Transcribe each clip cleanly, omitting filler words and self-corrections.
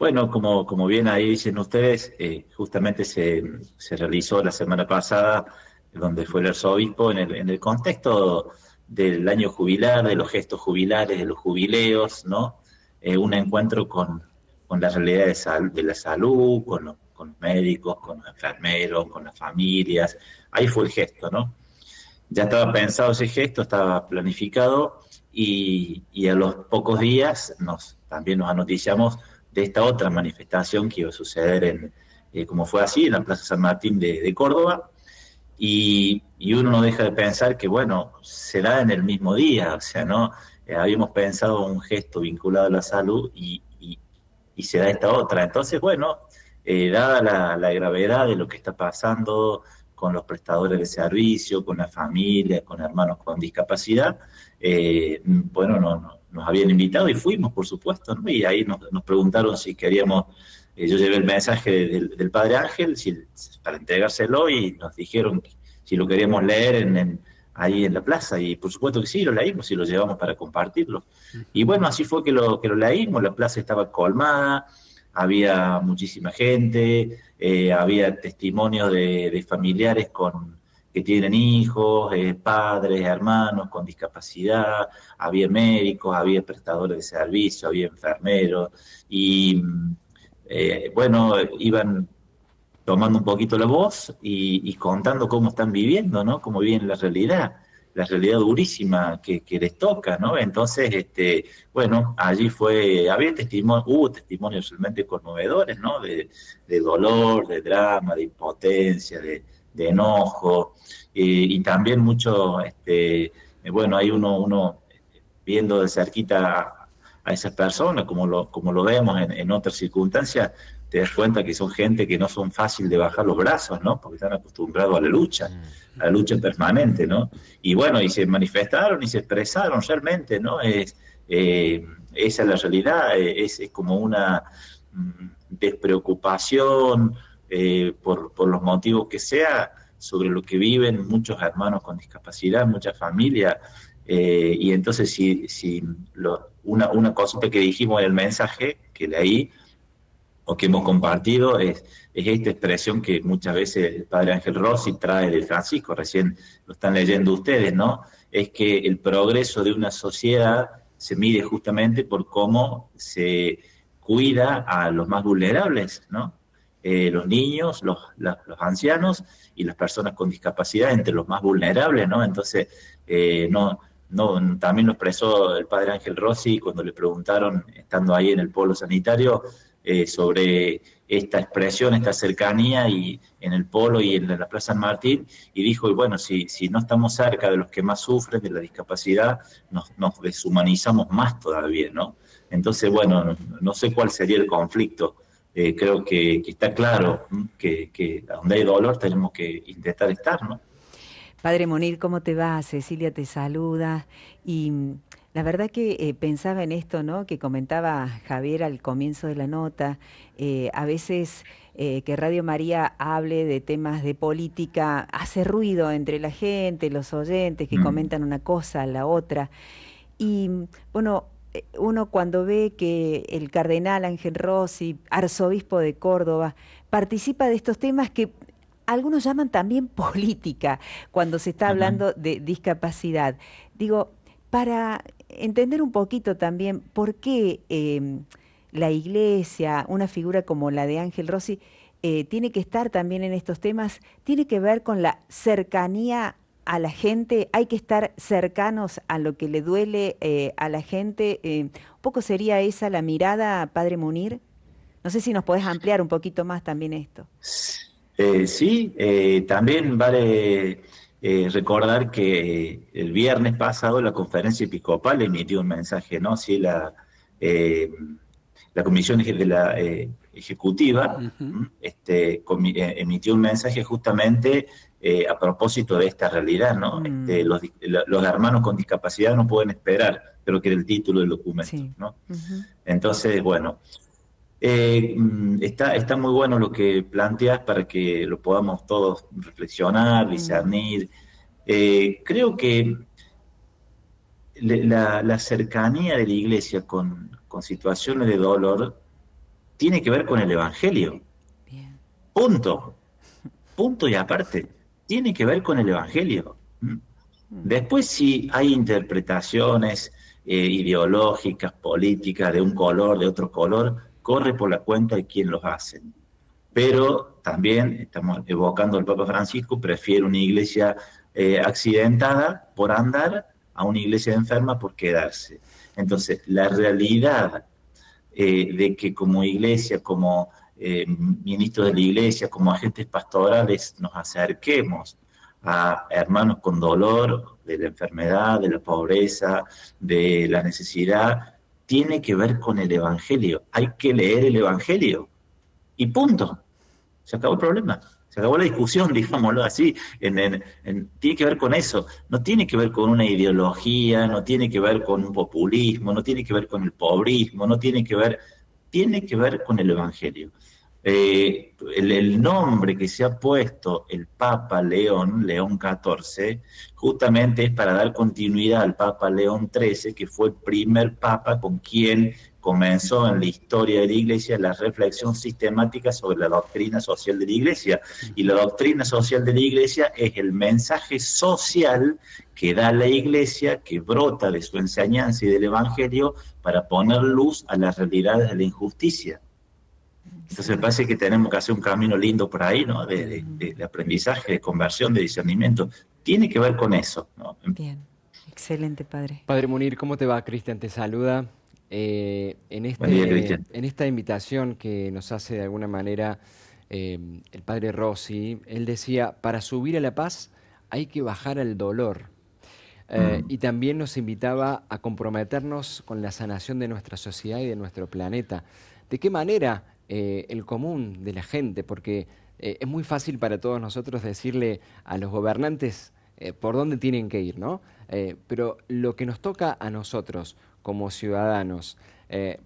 Bueno, como bien ahí dicen ustedes, justamente se realizó la semana pasada, donde fue el arzobispo, en el contexto del año jubilar, de los gestos jubilares, de los jubileos, ¿no? Un encuentro con la realidad de la salud, con los médicos, con los enfermeros, con las familias. Ahí fue el gesto, ¿no? Ya estaba pensado ese gesto, estaba planificado y a los pocos días también nos anoticiamos de esta otra manifestación que iba a suceder como fue así, en la Plaza San Martín de Córdoba, y uno no deja de pensar que, bueno, se da en el mismo día, o sea, ¿no? Habíamos pensado un gesto vinculado a la salud y se da esta otra. Entonces, bueno, dada la gravedad de lo que está pasando con los prestadores de servicio, con las familias, con hermanos con discapacidad, bueno, nos habían invitado y fuimos, por supuesto, ¿no? Y ahí nos preguntaron si queríamos, yo llevé el mensaje del Padre Ángel para entregárselo y nos dijeron si lo queríamos leer ahí en la plaza, y por supuesto que sí, lo leímos y lo llevamos para compartirlo. Y bueno, así fue que lo leímos, la plaza estaba colmada, había muchísima gente, había testimonios de familiares que tienen hijos, padres, hermanos con discapacidad, había médicos, había prestadores de servicio, había enfermeros, y bueno, iban tomando un poquito la voz y contando cómo están viviendo, ¿no? Cómo viven la realidad durísima que les toca, ¿no? Entonces, bueno, allí hubo testimonios realmente conmovedores, ¿no? De dolor, de drama, de impotencia, de enojo, y también mucho, bueno, hay uno viendo de cerquita a esas personas, como lo vemos en otras circunstancias, te das cuenta que son gente que no son fácil de bajar los brazos, ¿no? Porque están acostumbrados a la lucha permanente, ¿no? Y bueno, y se manifestaron y se expresaron realmente, ¿no? Esa es la realidad, es como una despreocupación por los motivos que sea sobre lo que viven muchos hermanos con discapacidad, muchas familias, y entonces una cosita que dijimos en el mensaje que leí, o que hemos compartido, es esta expresión que muchas veces el padre Ángel Rossi trae de Francisco, recién lo están leyendo ustedes, ¿no? Es que el progreso de una sociedad se mide justamente por cómo se cuida a los más vulnerables, ¿no? Los niños, los ancianos y las personas con discapacidad entre los más vulnerables, ¿no? Entonces, también lo expresó el padre Ángel Rossi cuando le preguntaron, estando ahí en el polo sanitario, sobre esta expresión, esta cercanía y en el polo y en la Plaza San Martín, y dijo, y bueno, si no estamos cerca de los que más sufren de la discapacidad, nos deshumanizamos más todavía, ¿no? Entonces, bueno, no sé cuál sería el conflicto. Creo que está claro que donde hay dolor tenemos que intentar estar, ¿no? Padre Munir, ¿cómo te va? Cecilia te saluda. Y la verdad que pensaba en esto, ¿no? Que comentaba Javier al comienzo de la nota. A veces que Radio María hable de temas de política hace ruido entre la gente, los oyentes que Mm. comentan una cosa, la otra. Y bueno, uno cuando ve que el cardenal Ángel Rossi, arzobispo de Córdoba, participa de estos temas que algunos llaman también política, cuando se está Ajá. hablando de discapacidad. Digo, para entender un poquito también por qué la iglesia, una figura como la de Ángel Rossi, tiene que estar también en estos temas, tiene que ver con la cercanía a la gente, hay que estar cercanos a lo que le duele a la gente. Un poco sería esa la mirada, Padre Munir. No sé si nos podés ampliar un poquito más también esto. Sí, también vale recordar que el viernes pasado la conferencia episcopal emitió un mensaje, ¿no? Sí, la comisión de la ejecutiva, Ujú. emitió un mensaje justamente a propósito de esta realidad, ¿no? Mm, Los hermanos con discapacidad no pueden esperar, creo que era el título del documento, sí. ¿no? Ujú. Entonces, bueno. Está muy bueno lo que planteas para que lo podamos todos reflexionar, Mm, discernir. Creo que la cercanía de la iglesia con situaciones de dolor tiene que ver con el Evangelio. Bien. Punto. Punto y aparte. Tiene que ver con el Evangelio. Después sí hay interpretaciones ideológicas, políticas, de un color, de otro color, corre por la cuenta de quien los hacen. Pero también estamos evocando al Papa Francisco, prefiere una iglesia accidentada por andar a una iglesia enferma por quedarse. Entonces, la realidad de que como iglesia, como ministros de la iglesia, como agentes pastorales, nos acerquemos a hermanos con dolor de la enfermedad, de la pobreza, de la necesidad, tiene que ver con el Evangelio. Hay que leer el Evangelio y punto. Se acabó el problema. Se acabó la discusión, digámoslo así. Tiene que ver con eso. No tiene que ver con una ideología, no tiene que ver con un populismo, no tiene que ver con el pobrismo, no tiene que ver. Tiene que ver con el Evangelio. El nombre que se ha puesto el Papa León XIV, justamente es para dar continuidad al Papa León XIII, que fue el primer Papa con quien comenzó en la historia de la Iglesia la reflexión sistemática sobre la doctrina social de la Iglesia. Y la doctrina social de la Iglesia es el mensaje social que da la Iglesia, que brota de su enseñanza y del Evangelio para poner luz a las realidades de la injusticia. Entonces me parece que tenemos que hacer un camino lindo por ahí, ¿no? De aprendizaje, de conversión, de discernimiento. Tiene que ver con eso, ¿no? Bien, excelente, padre. Padre Munir, ¿cómo te va? Cristian te saluda. Buen día, Cristian. En esta invitación que nos hace de alguna manera el padre Rossi, él decía, para subir a la paz hay que bajar al dolor. Y también nos invitaba a comprometernos con la sanación de nuestra sociedad y de nuestro planeta. ¿De qué manera el común de la gente? Porque es muy fácil para todos nosotros decirle a los gobernantes por dónde tienen que ir, ¿no? Pero lo que nos toca a nosotros como ciudadanos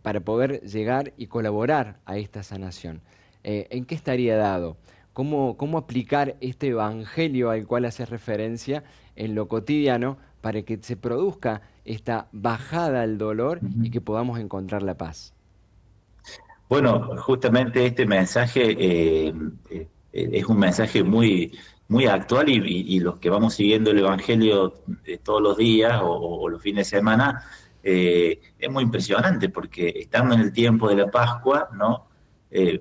para poder llegar y colaborar a esta sanación, ¿en qué estaría dado? ¿Cómo aplicar este evangelio al cual hace referencia en lo cotidiano para que se produzca esta bajada al dolor y que podamos encontrar la paz? Bueno, justamente este mensaje es un mensaje muy, muy actual y los que vamos siguiendo el Evangelio todos los días o los fines de semana, es muy impresionante porque estando en el tiempo de la Pascua, ¿no?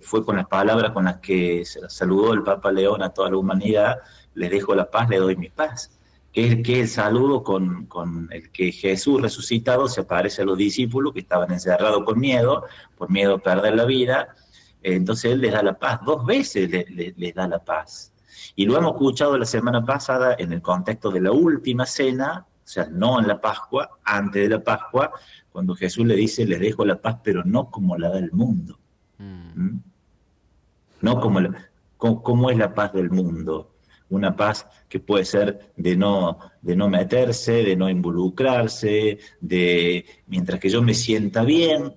Fue con las palabras con las que saludó el Papa León a toda la humanidad: les dejo la paz, les doy mi paz. Que es el saludo con el que Jesús resucitado se aparece a los discípulos que estaban encerrados con miedo, por miedo a perder la vida. Entonces Él les da la paz, 2 veces les da la paz. Y lo hemos escuchado la semana pasada en el contexto de la última cena, o sea, no en la Pascua, antes de la Pascua, cuando Jesús le dice, les dejo la paz, pero no como la da el mundo. No como es la paz del mundo. Una paz que puede ser de no meterse, de no involucrarse, de mientras que yo me sienta bien,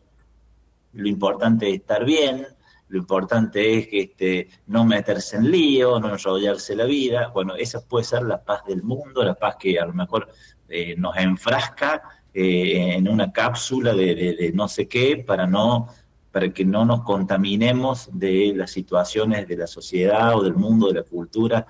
lo importante es estar bien, lo importante es que no meterse en lío, no enrollarse la vida. Bueno, esa puede ser la paz del mundo, la paz que a lo mejor nos enfrasca en una cápsula de no sé qué para que no nos contaminemos de las situaciones de la sociedad o del mundo, de la cultura.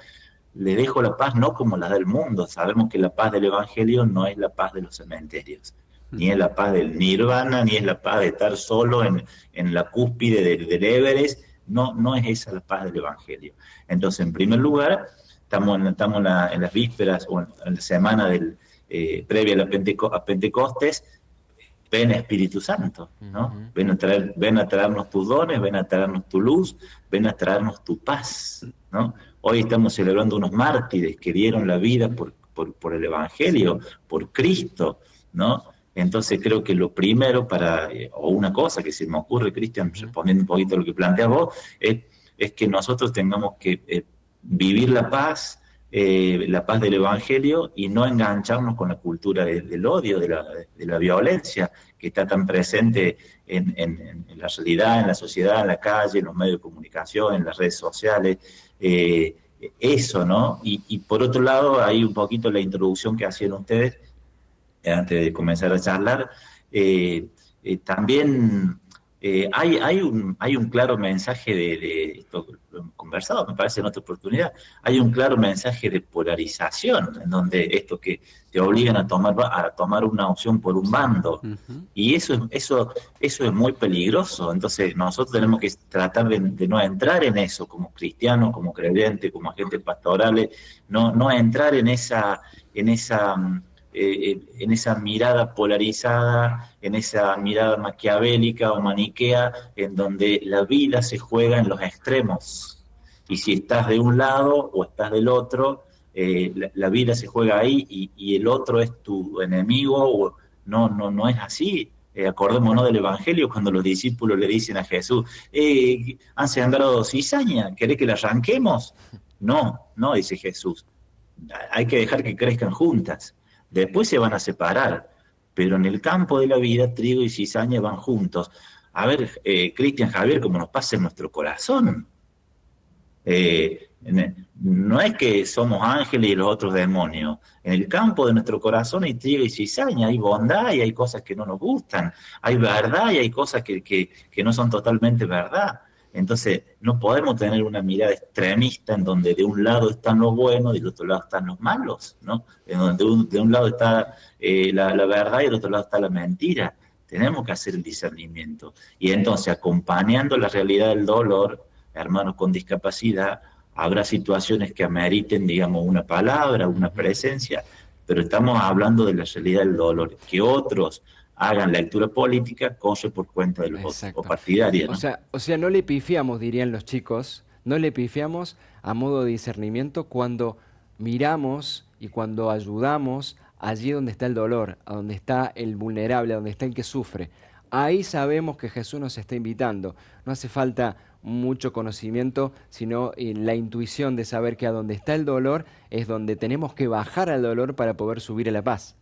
Le dejo la paz no como la del mundo. Sabemos que la paz del Evangelio no es la paz de los cementerios, ni es la paz del nirvana, ni es la paz de estar solo en la cúspide del Everest. No es esa la paz del Evangelio. Entonces, en primer lugar, estamos en las vísperas o en la semana previa a Pentecostés. Ven Espíritu Santo, ¿no? Ven a traernos tus dones, ven a traernos tu luz, ven a traernos tu paz, ¿no? Hoy estamos celebrando unos mártires que dieron la vida por el Evangelio, por Cristo, ¿no? Entonces creo que lo primero o una cosa que se me ocurre, Cristian, respondiendo un poquito a lo que planteas vos, es que nosotros tengamos que vivir la paz del Evangelio y no engancharnos con la cultura del odio, de la violencia que está tan presente en la realidad, en la sociedad, en la calle, en los medios de comunicación, en las redes sociales. Eso, ¿no? Y por otro lado, hay un poquito la introducción que hacían ustedes antes de comenzar a charlar. También hay un claro mensaje esto lo hemos conversado, me parece, en otra oportunidad, hay un claro mensaje de polarización, en donde esto que te obligan a tomar una opción por un bando, Ujú. y eso es muy peligroso. Entonces nosotros tenemos que tratar de no entrar en eso, como cristianos, como creyentes, como agentes pastorales, no entrar en esa mirada polarizada, en esa mirada maquiavélica o maniquea, en donde la vida se juega en los extremos. Y si estás de un lado o estás del otro, la vida se juega ahí y el otro es tu enemigo. No es así. Acordémonos del Evangelio cuando los discípulos le dicen a Jesús, han sembrado cizaña, ¿querés que la arranquemos? No, dice Jesús, hay que dejar que crezcan juntas. Después se van a separar, pero en el campo de la vida, trigo y cizaña van juntos. A ver, Cristian, Javier, como nos pasa en nuestro corazón. No es que somos ángeles y los otros demonios. En el campo de nuestro corazón hay trigo y cizaña, hay bondad y hay cosas que no nos gustan, hay verdad y hay cosas que no son totalmente verdad. Entonces, no podemos tener una mirada extremista en donde de un lado están los buenos y del otro lado están los malos, ¿no? En donde de un lado está la verdad y del otro lado está la mentira. Tenemos que hacer el discernimiento. Y entonces, acompañando la realidad del dolor, hermanos con discapacidad, habrá situaciones que ameriten, digamos, una palabra, una presencia, pero estamos hablando de la realidad del dolor. Que otros hagan lectura política, corre por cuenta de los otros, o Exacto. partidaria, ¿no? O sea, no le pifiamos, dirían los chicos, no le pifiamos a modo de discernimiento cuando miramos y cuando ayudamos allí donde está el dolor, a donde está el vulnerable, a donde está el que sufre. Ahí sabemos que Jesús nos está invitando. No hace falta mucho conocimiento, sino la intuición de saber que a donde está el dolor es donde tenemos que bajar al dolor para poder subir a la paz.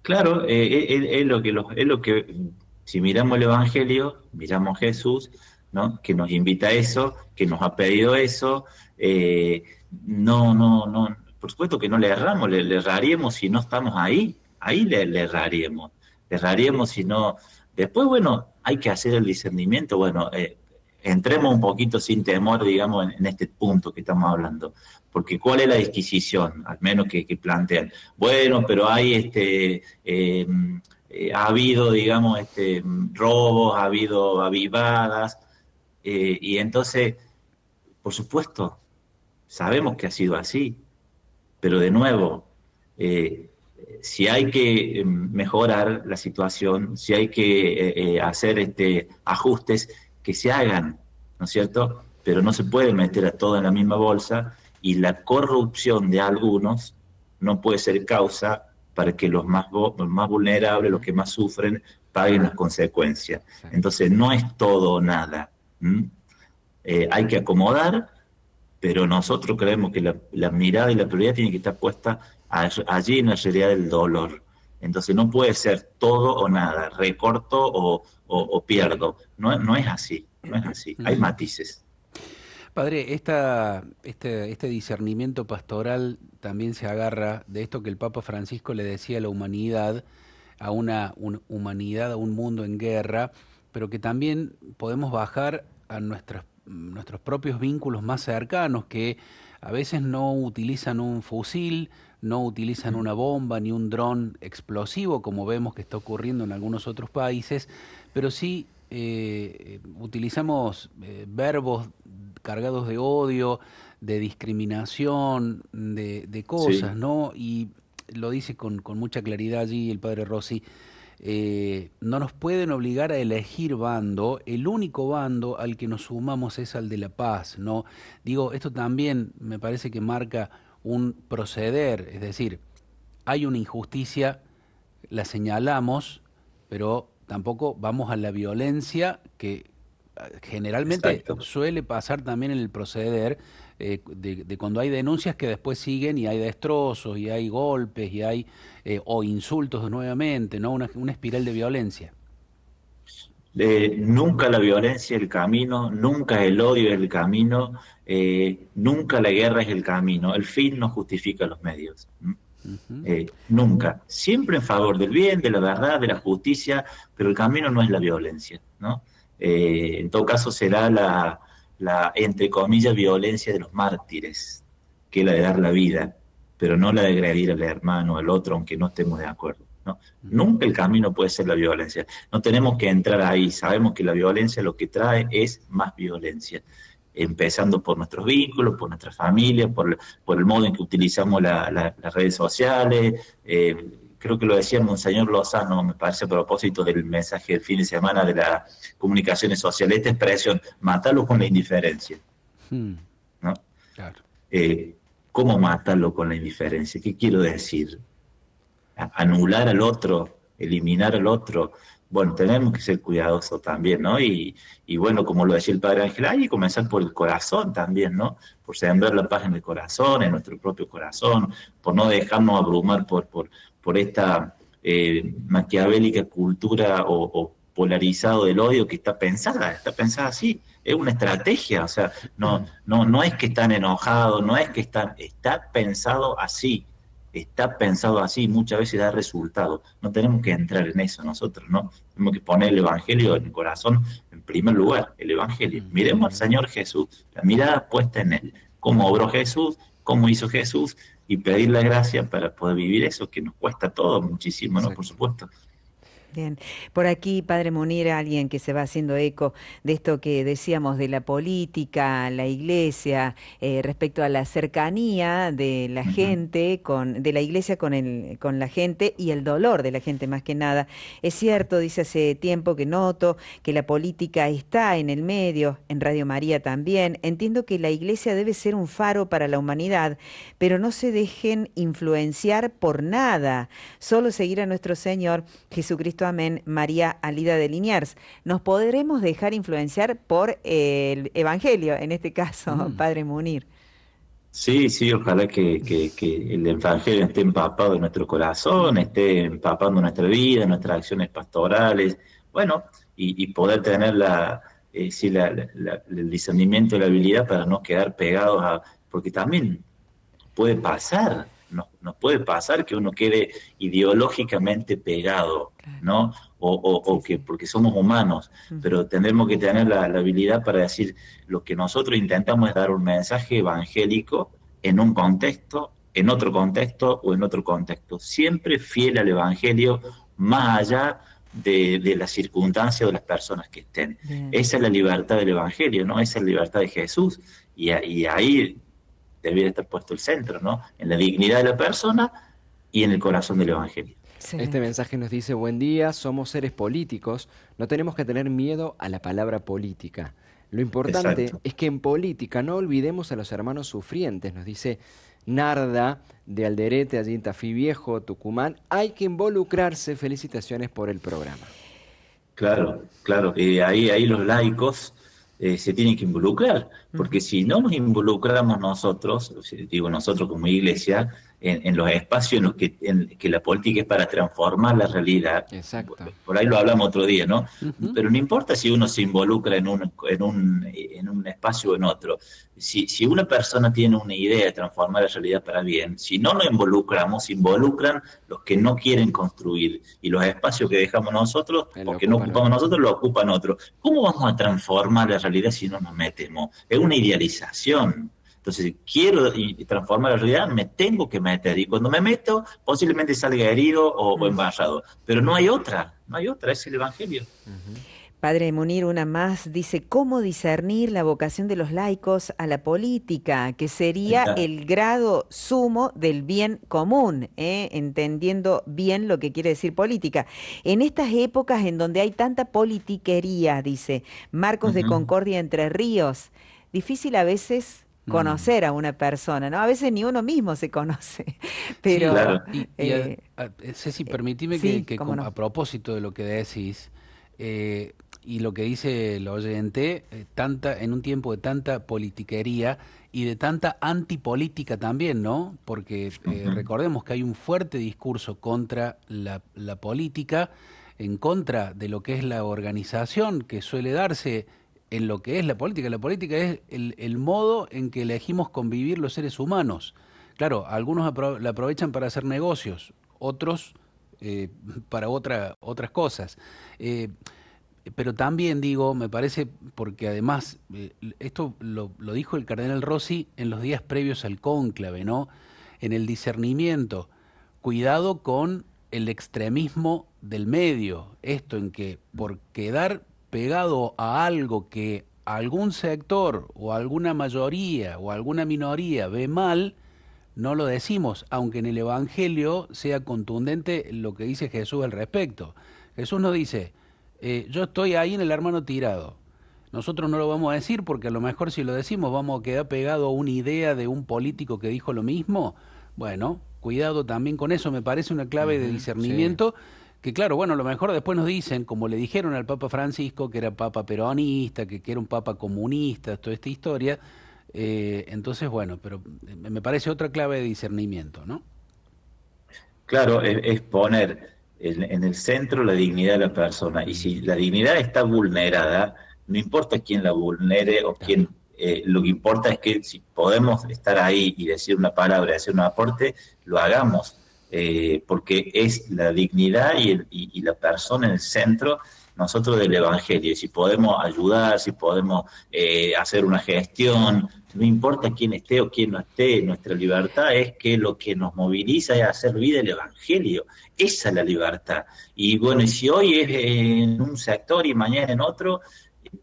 Claro, es lo que, si miramos el Evangelio, miramos a Jesús, ¿no? Que nos invita a eso, que nos ha pedido eso. No, por supuesto que no le erramos, le erraríamos si no estamos ahí le erraríamos. Le erraríamos si no. Después, bueno, hay que hacer el discernimiento. Bueno, entremos un poquito sin temor, digamos, en este punto que estamos hablando. Porque ¿cuál es la disquisición? Al menos que plantean. Bueno, pero hay ha habido, digamos, robos, ha habido avivadas, y entonces, por supuesto, sabemos que ha sido así, pero de nuevo, si hay que mejorar la situación, si hay que hacer ajustes, que se hagan, ¿no es cierto? Pero no se puede meter a todo en la misma bolsa, y la corrupción de algunos no puede ser causa para que los más vulnerables, los que más sufren, paguen las consecuencias. Entonces no es todo o nada. Hay que acomodar, pero nosotros creemos que la mirada y la prioridad tiene que estar puesta allí en la realidad del dolor. Entonces no puede ser todo o nada, recorto o pierdo. No es así, no es así. Hay matices. Padre, este discernimiento pastoral también se agarra de esto que el Papa Francisco le decía a la humanidad, a una humanidad, a un mundo en guerra, pero que también podemos bajar a nuestros propios vínculos más cercanos, que a veces no utilizan un fusil, no utilizan una bomba ni un dron explosivo, como vemos que está ocurriendo en algunos otros países, pero sí utilizamos verbos cargados de odio, de discriminación, de cosas, Sí. ¿no? Y lo dice con mucha claridad allí el padre Rossi. No nos pueden obligar a elegir bando, el único bando al que nos sumamos es al de la paz, ¿no? Digo, esto también me parece que marca un proceder, es decir, hay una injusticia, la señalamos, pero tampoco vamos a la violencia que generalmente Exacto. suele pasar también en el proceder de cuando hay denuncias que después siguen y hay destrozos y hay golpes y hay o insultos nuevamente, ¿no? Una espiral de violencia. Nunca la violencia es el camino, nunca el odio es el camino, nunca la guerra es el camino. El fin no justifica los medios. Ujú. Nunca. Siempre en favor del bien, de la verdad, de la justicia, pero el camino no es la violencia, ¿no? En todo caso será entre comillas, violencia de los mártires, que es la de dar la vida, pero no la de agredir al hermano, al otro, aunque no estemos de acuerdo, ¿no? Nunca el camino puede ser la violencia. No tenemos que entrar ahí. Sabemos que la violencia lo que trae es más violencia, empezando por nuestros vínculos, por nuestra familia, por el modo en que utilizamos las redes sociales. Creo que lo decía Monseñor Lozano, me parece, a propósito del mensaje del fin de semana de las comunicaciones sociales, esta expresión, matarlo con la indiferencia, Mm, ¿no? claro. ¿Cómo matarlo con la indiferencia? ¿Qué quiero decir? Anular al otro, eliminar al otro. Bueno, tenemos que ser cuidadosos también, ¿no? Y bueno, como lo decía el Padre Ángel, hay que comenzar por el corazón también, ¿no? Por sembrar la paz en el corazón, en nuestro propio corazón, por no dejarnos abrumar por esta maquiavélica cultura o polarizado del odio que está pensada así. Es una estrategia, o sea, no es que están enojados, no es que está pensado así. Está pensado así, muchas veces da resultado. No tenemos que entrar en eso nosotros, ¿no? Tenemos que poner el Evangelio en el corazón en primer lugar, el Evangelio. Miremos al Señor Jesús, la mirada puesta en Él. Cómo obró Jesús, cómo hizo Jesús, y pedir la gracia para poder vivir eso, que nos cuesta todo muchísimo, ¿no? Por Exacto. supuesto. Bien, por aquí, Padre Munir, alguien que se va haciendo eco de esto que decíamos de la política, la iglesia, respecto a la cercanía de la Ujú. gente, de la iglesia con la gente y el dolor de la gente más que nada. Es cierto, dice hace tiempo que noto que la política está en el medio, en Radio María también. Entiendo que la iglesia debe ser un faro para la humanidad, pero no se dejen influenciar por nada, solo seguir a nuestro Señor Jesucristo, amén, María Alida de Liniers. Nos podremos dejar influenciar por el Evangelio, en este caso, Mm. Padre Munir. Sí, sí, ojalá que el Evangelio esté empapado en nuestro corazón, esté empapando nuestra vida, nuestras acciones pastorales, bueno, y poder tener sí, el discernimiento y la habilidad para no quedar pegados porque también puede pasar, nos puede pasar que uno quede ideológicamente pegado, Claro, ¿no? sí, O que sí. porque somos humanos, Ujú. pero tendremos que tener la habilidad para decir lo que nosotros intentamos es dar un mensaje evangélico en un contexto, en otro contexto o en otro contexto, siempre fiel al evangelio, más allá de las circunstancias o de las personas que estén. Bien. Esa es la libertad del evangelio, ¿no? Esa es la libertad de Jesús. Y ahí debiera estar puesto el centro, ¿no? En la dignidad de la persona y en el corazón del Evangelio. Este Excelente. mensaje nos dice, buen día, somos seres políticos, no tenemos que tener miedo a la palabra política. Lo importante Exacto. es que en política no olvidemos a los hermanos sufrientes, nos dice Narda de Alderete, allí en Tafí Viejo, Tucumán. Hay que involucrarse, felicitaciones por el programa. Claro, claro. Ahí los laicos se tienen que involucrar, porque Ujú. si no nos involucramos nosotros, o sea, digo nosotros como iglesia, en los espacios en que la política es para transformar la realidad, Exacto. por ahí lo hablamos otro día, ¿no? Ujú. Pero no importa si uno se involucra en un espacio o en otro. Si una persona tiene una idea de transformar la realidad para bien, si no nos involucramos, se involucran los que no quieren construir. Y los espacios que dejamos nosotros, Lo o que no ocupan ocupamos otros. nosotros, lo ocupan otros. ¿Cómo vamos a transformar la realidad si no nos metemos? Es una idealización. Entonces, si quiero transformar la realidad, me tengo que meter. Y cuando me meto, posiblemente salga herido o Mm. embarrado. Pero no hay otra, es el Evangelio. Ujú. Padre Munir, una más, dice, ¿cómo discernir la vocación de los laicos a la política, que Ahí sería está. el grado sumo del bien común, entendiendo bien lo que quiere decir política? En estas épocas en donde hay tanta politiquería, dice, Marcos de Ujú. Concordia, Entre Ríos, difícil a veces Mm. conocer a una persona, ¿no? A veces ni uno mismo se conoce, Sí, pero Claro. Ceci, permitime sí, que cómo a no. propósito de lo que decís, y lo que dice el oyente, en un tiempo de tanta politiquería y de tanta antipolítica también, ¿no? Porque Ujú. recordemos que hay un fuerte discurso contra la política, en contra de lo que es la organización que suele darse en lo que es la política. La política es el modo en que elegimos convivir los seres humanos. claro, algunos la aprovechan para hacer negocios, otros para otras cosas. Pero también digo, me parece, porque además, esto lo dijo el cardenal Rossi en los días previos al cónclave, ¿no? En el discernimiento, cuidado con el extremismo del medio, esto en que por quedar pegado a algo que algún sector o alguna mayoría o alguna minoría ve mal, no lo decimos, aunque en el Evangelio sea contundente lo que dice Jesús al respecto. Jesús no dice, yo estoy ahí en el hermano tirado. Nosotros no lo vamos a decir porque a lo mejor si lo decimos vamos a quedar pegado a una idea de un político que dijo lo mismo. Bueno, cuidado también con eso, me parece una clave de Ujú, sí. discernimiento que claro, bueno, a lo mejor después nos dicen, como le dijeron al Papa Francisco, que era papa peronista, que era un papa comunista, toda esta historia. Entonces, bueno, pero me parece otra clave de discernimiento, ¿no? Claro, es poner en el centro la dignidad de la persona. Y si la dignidad está vulnerada, no importa quién la vulnere o Claro. quién, lo que importa es que si podemos estar ahí y decir una palabra, hacer un aporte, lo hagamos, porque es la dignidad y la persona en el centro, nosotros del Evangelio. Y si podemos ayudar, si podemos hacer una gestión, no importa quién esté o quién no esté, nuestra libertad es que lo que nos moviliza es hacer vida el Evangelio. Esa es la libertad. Y bueno, y si hoy es en un sector y mañana en otro,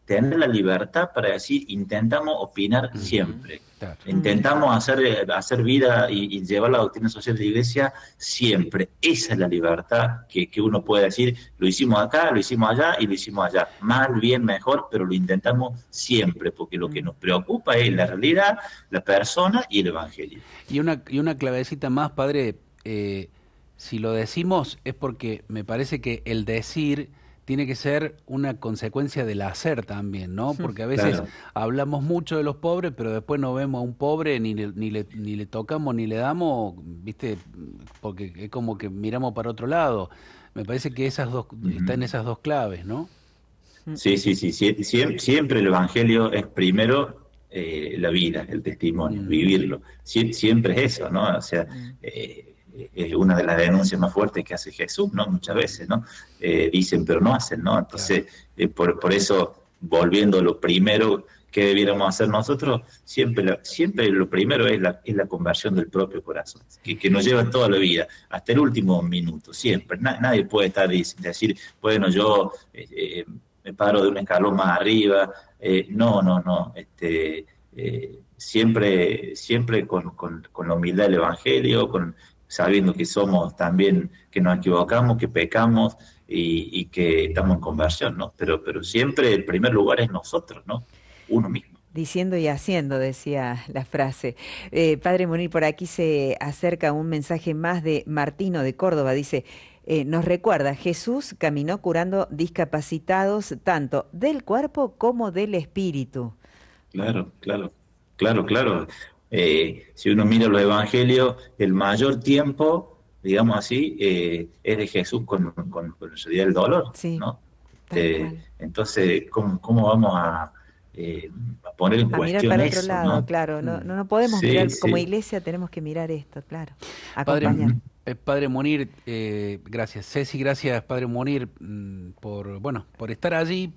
tener la libertad para decir, intentamos opinar Ujú, siempre. claro. Mm. Intentamos hacer vida y llevar la doctrina social de la iglesia siempre. Esa es la libertad que uno puede decir, lo hicimos acá, lo hicimos allá y lo hicimos allá. Mal, bien, mejor, pero lo intentamos siempre, porque lo que Mm. nos preocupa es la realidad, la persona y el evangelio. Y una clavecita más, padre, si lo decimos es porque me parece que el decir tiene que ser una consecuencia del hacer también, ¿no? Porque a veces Claro. hablamos mucho de los pobres, pero después no vemos a un pobre, ni le tocamos, ni le damos, ¿viste? Porque es como que miramos para otro lado. Me parece que están Ujú. esas dos claves, ¿no? Mm. Sí, sí, sí, siempre el Evangelio es primero la vida, el testimonio, Ujú, vivirlo. Siempre es eso, ¿no? O sea, Mm. es una de las denuncias más fuertes que hace Jesús, ¿no? Muchas veces, ¿no? Dicen, pero no hacen, ¿no? claro. Entonces, por eso, volviendo a lo primero que debiéramos hacer nosotros, siempre lo primero es la conversión del propio corazón, que nos lleva toda la vida, hasta el último minuto, siempre. Nadie puede decir, bueno, yo me paro de un escalón más arriba. No, no, no. Siempre con la humildad del Evangelio, sabiendo que somos también, que nos equivocamos, que pecamos y que estamos en conversión, ¿no? Pero siempre el primer lugar es nosotros, ¿no? Uno mismo. Diciendo y haciendo, decía la frase. Padre Munir, por aquí se acerca un mensaje más de Martino de Córdoba. Dice, nos recuerda, Jesús caminó curando discapacitados tanto del cuerpo como del espíritu. Bueno, Claro, claro, claro, claro. Si uno mira los evangelios, el mayor tiempo, digamos así, es de Jesús con el día del dolor, sí, ¿no? tal cual. Entonces, ¿cómo vamos a poner en A mirar cuestión para otro eso, lado, ¿no? claro. No, Mm. no, no podemos Sí, mirar, como sí. iglesia tenemos que mirar esto, claro. Padre, Acompañar. Ujú. Padre Munir, gracias. Ceci, gracias, Padre Munir, por estar allí,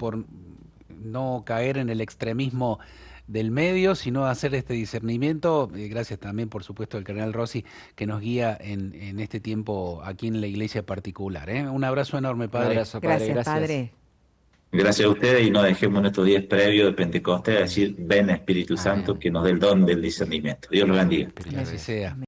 por no caer en el extremismo del medio, sino hacer este discernimiento. Gracias también, por supuesto, al cardenal Rossi, que nos guía en este tiempo aquí en la iglesia particular, ¿eh? Un abrazo enorme, Un Padre. abrazo, padre, Gracias, gracias. Padre. Gracias a ustedes y no dejemos en estos días previos de Pentecostés a decir, ven Espíritu Santo, Amén. que nos dé el don del discernimiento. Dios los bendiga. Que así Amén. sea. Amén.